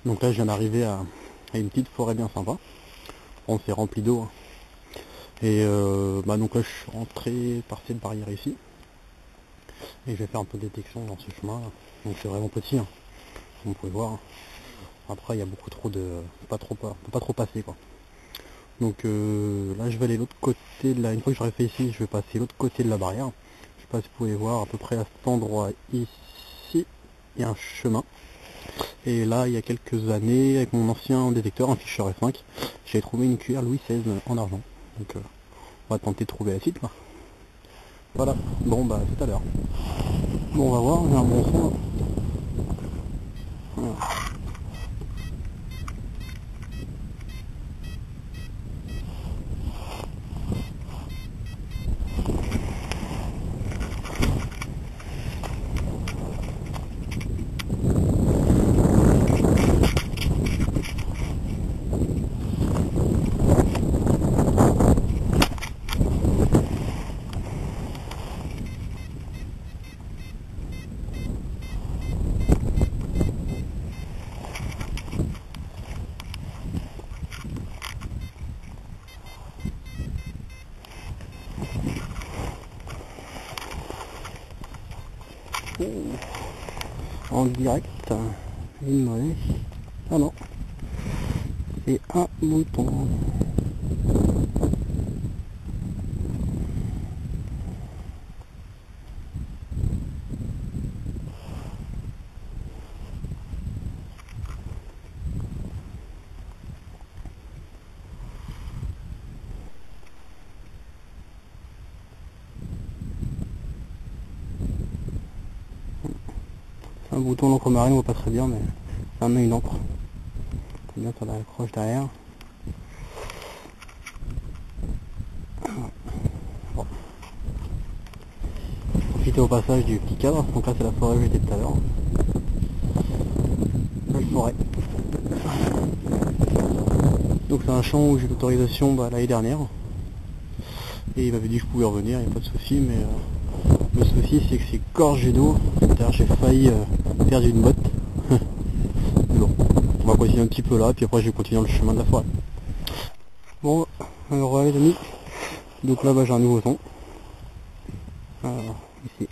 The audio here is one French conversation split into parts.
Donc là je viens d'arriver à une petite forêt bien sympa. On s'est rempli d'eau. Et donc là je suis rentré par cette barrière ici. Et je vais faire un peu de détection dans ce chemin là. Donc c'est vraiment petit, hein, comme vous pouvez voir. Après il y a beaucoup trop de. On peut pas trop passer quoi. Donc là je vais aller l'autre côté de la. Une fois que j'aurai fait ici, je vais passer l'autre côté de la barrière. Je sais pas si vous pouvez voir à peu près à cet endroit ici, il y a un chemin. Et là il y a quelques années, avec mon ancien détecteur, un ficheur F5, j'ai trouvé une cuillère Louis XVI en argent. Donc on va tenter de trouver la suite là. Voilà, bon bah tout à l'heure. Bon on va voir, j'ai un bon son là. Voilà. En direct, une monnaie. Ah non, et un mouton. Un bouton l'encre marine, on voit pas très bien, mais ça met une encre. Bien sur la croche derrière. Bon. Profitez au passage du petit cadre, donc là c'est la forêt où j'étais tout à l'heure. Belle forêt. Donc c'est un champ où j'ai l'autorisation l'année dernière. Et il m'avait dit que je pouvais revenir, il n'y a pas de souci, mais le souci c'est que c'est gorgé d'eau. D'ailleurs j'ai failli perdre une botte. Bon, on va continuer un petit peu là, puis après je vais continuer dans le chemin de la forêt. Bon, alors les amis, donc là j'ai un nouveau son. Alors, ici.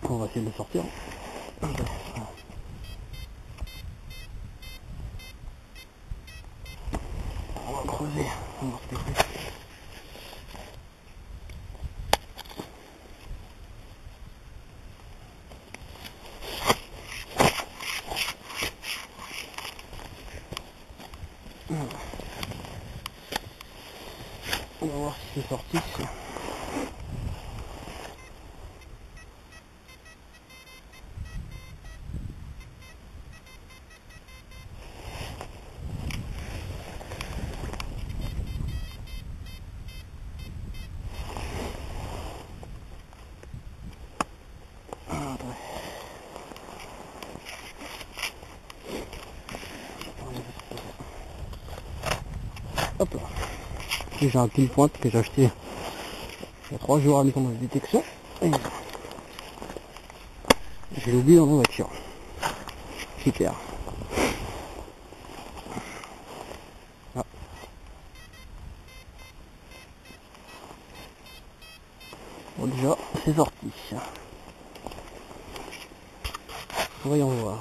On va essayer de le sortir. On va creuser, on va se décrire. On va voir si c'est sorti. Hop là. J'ai un pile pointe que j'ai acheté il y a 3 jours à mettre en détection. Et je l'ai oublié dans ma voiture. C'est clair. Ah. Bon déjà, c'est sorti. Voyons voir.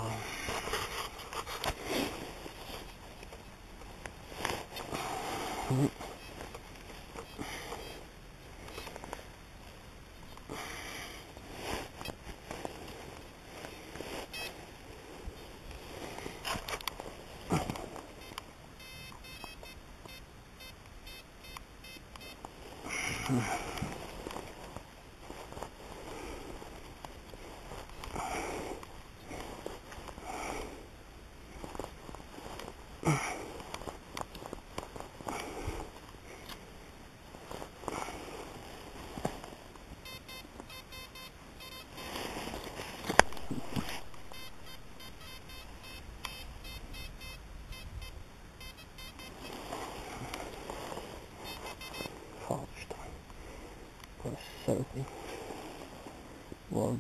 Oh putain. Oh, saloperie. Bon,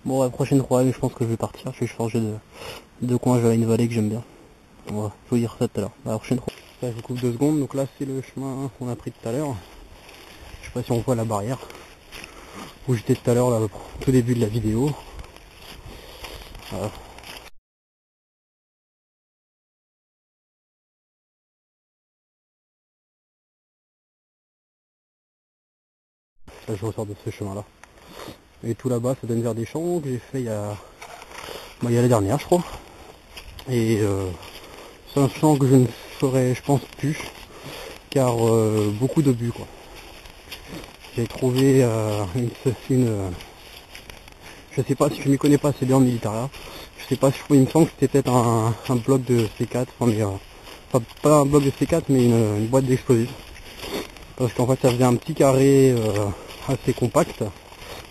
bon, la prochaine fois, je pense que je vais partir. Je vais changer de coin. Je vais à une vallée que j'aime bien. On va vous dire ça tout à l'heure. La prochaine fois. Là, je coupe 2 secondes. Donc là, c'est le chemin qu'on a pris tout à l'heure. Je sais pas si on voit la barrière où j'étais tout à l'heure, là, au tout début de la vidéo. Voilà. Là, je ressors de ce chemin-là. Et tout là-bas, ça donne vers des champs que j'ai fait il y a l'année dernière, je crois. Et c'est un champ que je ne ferai, je pense, plus, car beaucoup d'obus, quoi. J'ai trouvé je sais pas si je m'y connais pas assez bien en militaire. Je sais pas, il me semble que c'était peut-être un bloc de C4, enfin, mais, enfin, pas un bloc de C4, mais une boîte d'explosifs. Parce qu'en fait, ça faisait un petit carré assez compact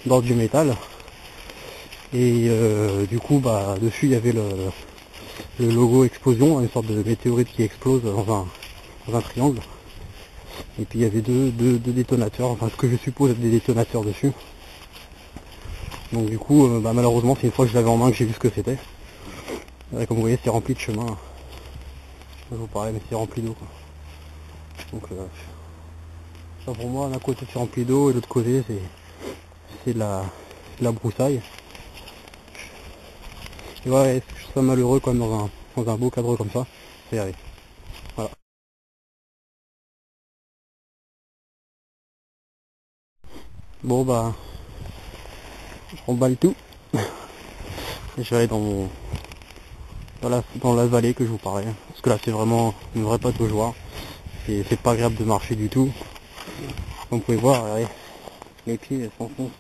dans du métal. Et du coup, bah, dessus, il y avait le logo explosion, une sorte de météorite qui explose dans un triangle. Et puis il y avait deux détonateurs, enfin ce que je suppose être des détonateurs dessus. Donc du coup, bah, malheureusement, c'est une fois que je l'avais en main que j'ai vu ce que c'était. Comme vous voyez, c'est rempli de chemin. Je vous parlais, mais c'est rempli d'eau, quoi. Donc ça pour moi, d'un côté c'est rempli d'eau et de l'autre côté c'est de la broussaille. Et ouais, je trouve ça malheureux quand même dans un beau cadre comme ça. C'est arrivé. Voilà. Bon bah, je remballe tout. Et je vais aller dans la vallée que je vous parlais. Parce que là c'est vraiment une vraie pâte aux joie. C'est pas agréable de marcher du tout. Comme vous pouvez voir, regardez, les pieds s'enfoncent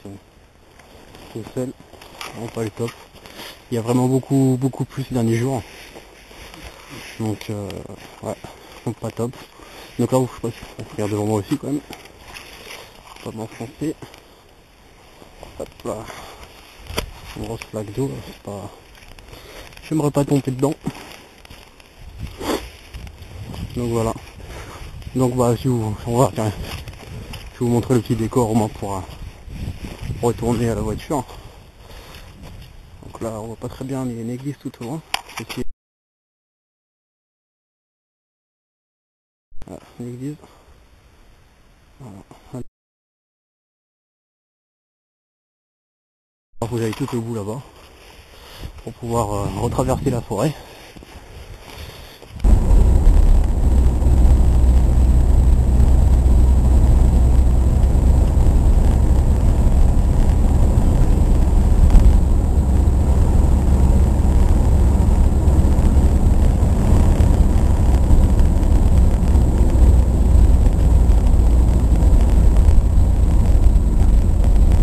tout seul. Vraiment pas le top. Il y a vraiment beaucoup plus ces derniers jours. Donc ouais, pas top. Donc là, je sais pas si on regarde devant moi aussi quand même. Pas m'enfoncer. Hop là. Une grosse flaque d'eau, c'est pas. J'aimerais pas tomber dedans. Donc voilà. Donc bah si vous. On va tiens, je vais vous montrer le petit décor au moins pour retourner à la voiture. Donc là on voit pas très bien, mais il y a une église tout au loin. Ici. Voilà, une église. Voilà. Alors, vous allez tout au bout là-bas pour pouvoir retraverser la forêt.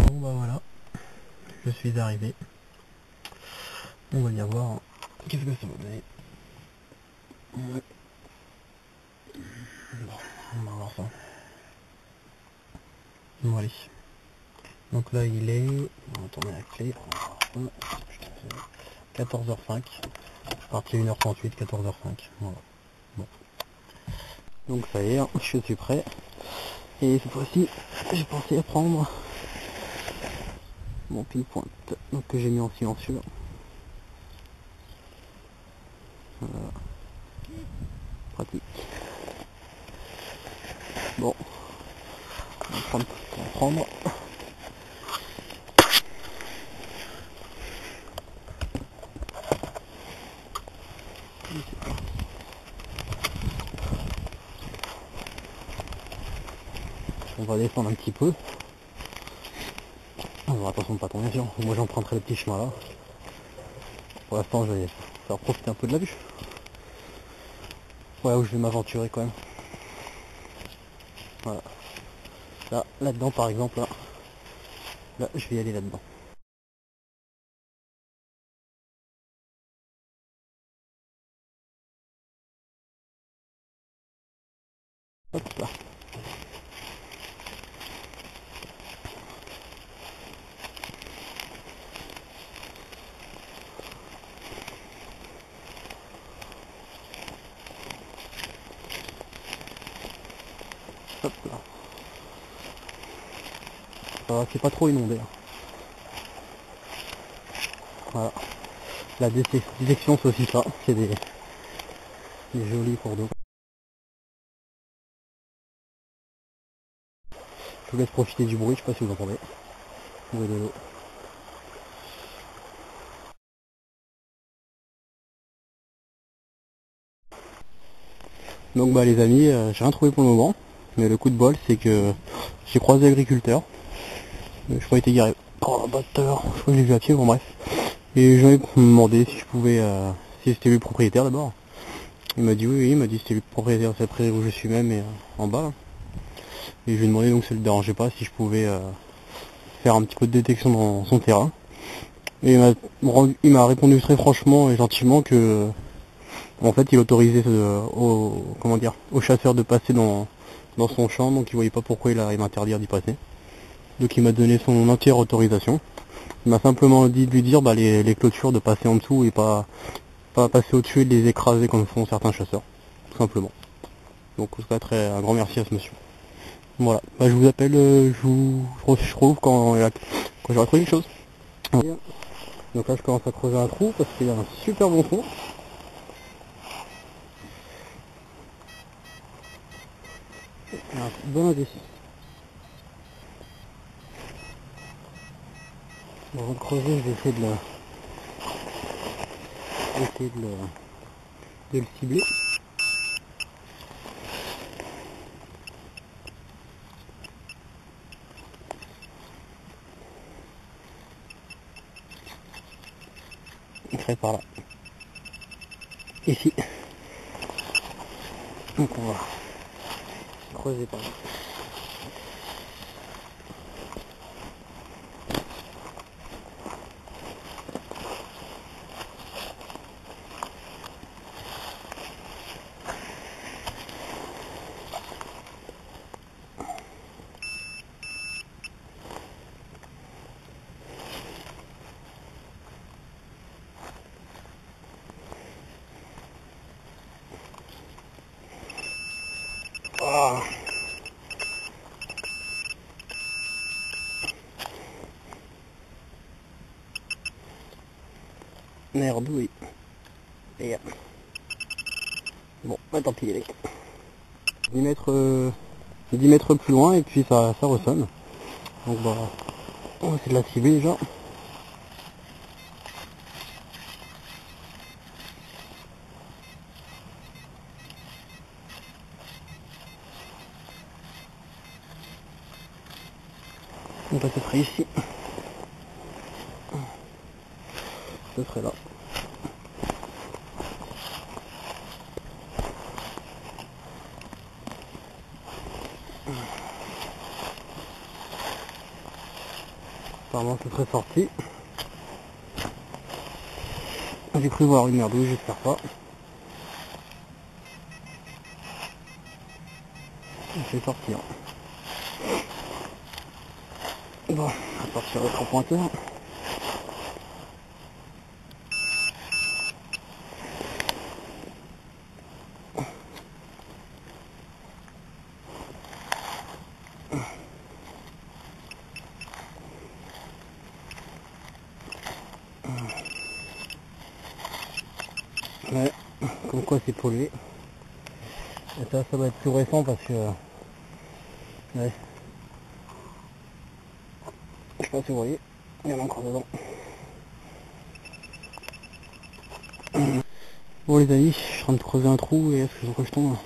Bon bah voilà, je suis arrivé. On va y voir qu'est-ce que ça va donner. Ouais. Bon, on va voir ça. Bon allez. Donc là il est. On va tourner la clé. 14h05. Parti 1h38, 14h05. Voilà. Bon. Donc ça y est, je suis prêt. Et cette fois-ci, j'ai pensé à prendre mon pile-pointe. Donc que j'ai mis en silencieux. Voilà. Pratique. Bon. On va prendre. On va descendre un petit peu. On va attention de pas tomber sûr. Moi j'emprunterai le petit chemin là. Pour l'instant je vais faire profiter un peu de la vue. Ouais, où je vais m'aventurer quand même. Voilà. Là-dedans par exemple, là je vais y aller là-dedans. Hop là. Hop là. c'est pas trop inondé. Voilà. La détection c'est aussi ça, c'est des jolis cours d'eau. Je vous laisse profiter du bruit, je sais pas si vous entendez. Le bruit de l'eau. Donc bah les amis, j'ai rien trouvé pour le moment, mais le coup de bol c'est que j'ai croisé l'agriculteur. Je crois qu'il était garé. Oh batteur, je crois que j'ai vu à pied, bon bref. Et je lui ai demandé si je pouvais, si c'était lui le propriétaire d'abord. Il m'a dit oui, il m'a dit c'était lui le propriétaire de cette prairie où je suis même, et en bas. Là. Et je lui ai demandé donc si ça ne le dérangeait pas si je pouvais faire un petit peu de détection dans son terrain. Et il m'a répondu très franchement et gentiment que en fait il autorisait aux chasseurs de passer dans son champ, donc il voyait pas pourquoi il allait m'interdire d'y passer. Donc il m'a donné son entière autorisation. Il m'a simplement dit de lui dire les clôtures de passer en dessous et pas passer au-dessus et de les écraser comme font certains chasseurs, tout simplement. Donc un grand merci à ce monsieur. Voilà, je vous appelle, je trouve quand j'aurai trouvé quelque chose. Donc là je commence à creuser un trou parce qu'il y a un super bon fond. Un bon indice. Avant de creuser, je vais essayer de le cibler. Il serait par là. Ici. Donc on va creuser par là. Ah. Merde, oui. Et bon, tant pis les mecs. 10 mètres plus loin et puis ça ressonne. Donc on va essayer de la cibler déjà. On va passer ici. Ce serait là. Apparemment ce serait sorti. J'ai cru voir une merdouille, j'espère pas. C'est sorti. Bon, on va sortir le 3 pointeurs. Ouais, comme quoi c'est pollué. Et ça va être plus récent parce que... Ouais. Je sais pas si vous voyez, il y en a encore dedans. Bon les amis, je suis en train de creuser un trou et est-ce que je tombe?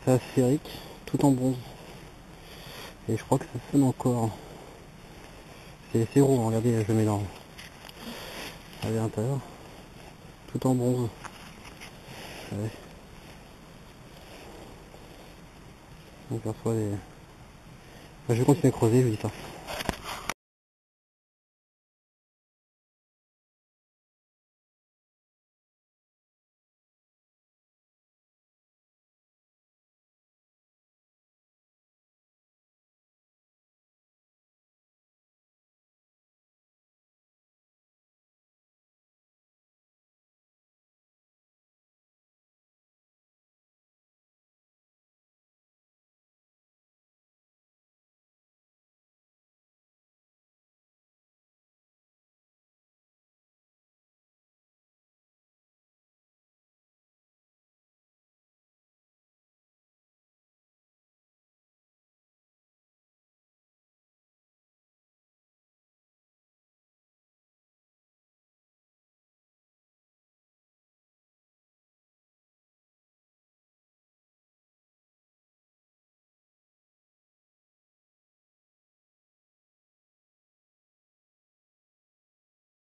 C'est asphérique, tout en bronze. Et je crois que ça sonne encore. C'est zéro, regardez, je le mets dans à l'intérieur. Tout en bronze. Ouais. On perçoit des... Je vais continuer à creuser, je vous dis ça.